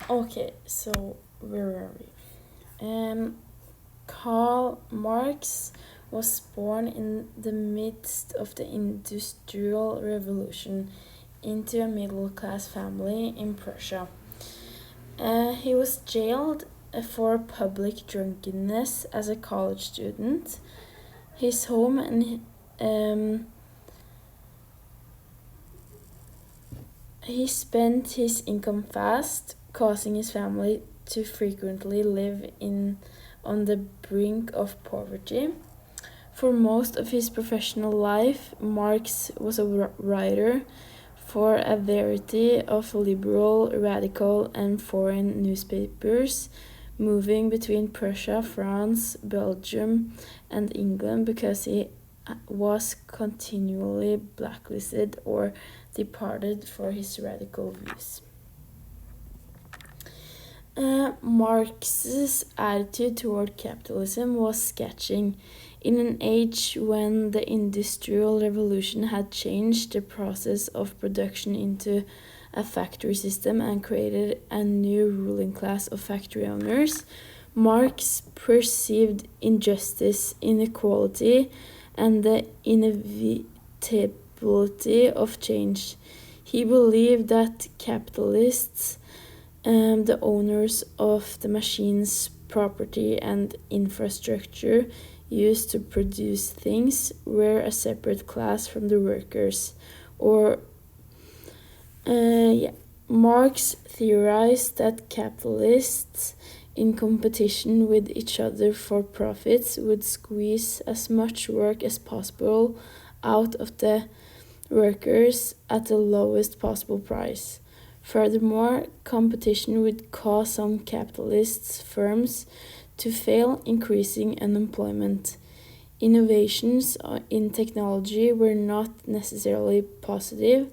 Okay, so where are we? Karl Marx was born in the midst of the Industrial Revolution into a middle-class family in Prussia. He was jailed for public drunkenness as a college student. His home and he spent his income fast, causing his family to frequently live on the brink of poverty. For most of his professional life, Marx was a writer for a variety of liberal, radical, and foreign newspapers, moving between Prussia, France, Belgium, and England because he was continually blacklisted or departed for his radical views. Marx's attitude toward capitalism was sketching. In an age when the Industrial Revolution had changed the process of production into a factory system and created a new ruling class of factory owners, Marx perceived injustice, inequality, and the inevitability of change. He believed that capitalists, the owners of the machines, property, and infrastructure used to produce things, were a separate class from the workers. Marx theorized that capitalists, in competition with each other for profits, would squeeze as much work as possible out of the workers at the lowest possible price. Furthermore, competition would cause some capitalist firms to fail, increasing unemployment. Innovations in technology were not necessarily positive,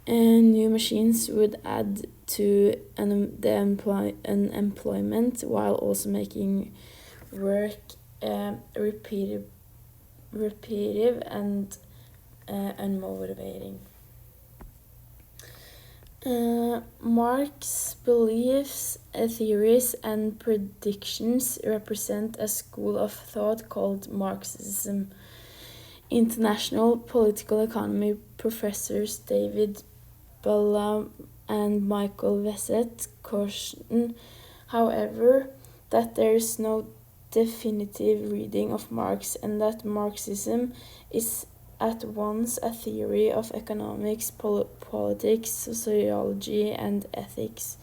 and new machines would add to unemployment while also making work repetitive and unmotivating. Marx's beliefs, theories, and predictions represent a school of thought called Marxism. International political economy professors David Bala and Michael Vesett caution, however, that there is no definitive reading of Marx and that Marxism is at once a theory of economics, politics, sociology, and ethics.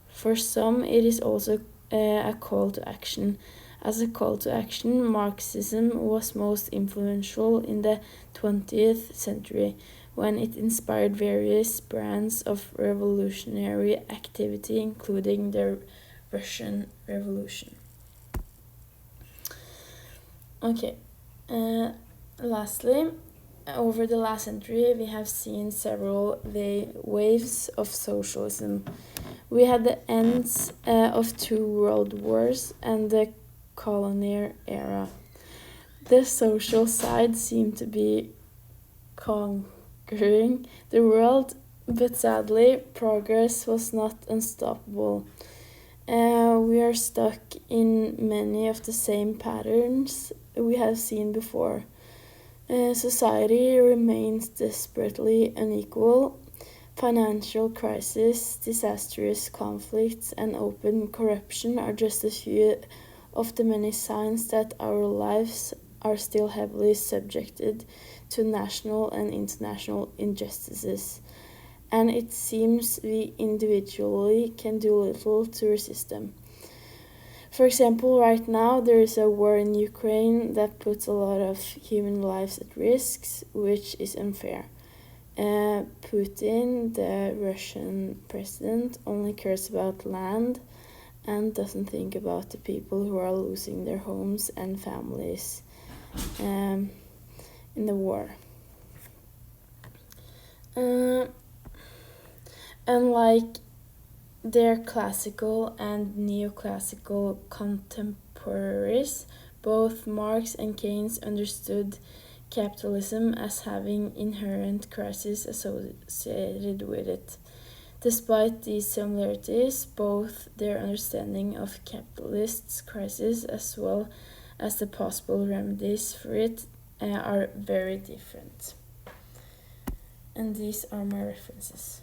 For some, it is also a call to action. As a call to action, Marxism was most influential in the 20th century, when it inspired various brands of revolutionary activity, including the Russian Revolution. Okay, lastly, over the last century, we have seen several waves of socialism. We had the ends of 2 world wars and the colonial era. The social side seemed to be conquering the world, but sadly, progress was not unstoppable. We are stuck in many of the same patterns we have seen before. Society remains desperately unequal. Financial crisis, disastrous conflicts, and open corruption are just a few of the many signs that our lives are still heavily subjected to national and international injustices, and it seems we individually can do little to resist them. For example, right now there is a war in Ukraine that puts a lot of human lives at risk, which is unfair. Putin, the Russian president, only cares about land and doesn't think about the people who are losing their homes and families in the war. Unlike their classical and neoclassical contemporaries, both Marx and Keynes understood capitalism as having inherent crises associated with it. Despite these similarities, both their understanding of capitalist crisis as well as the possible remedies for it are very different. And these are my references.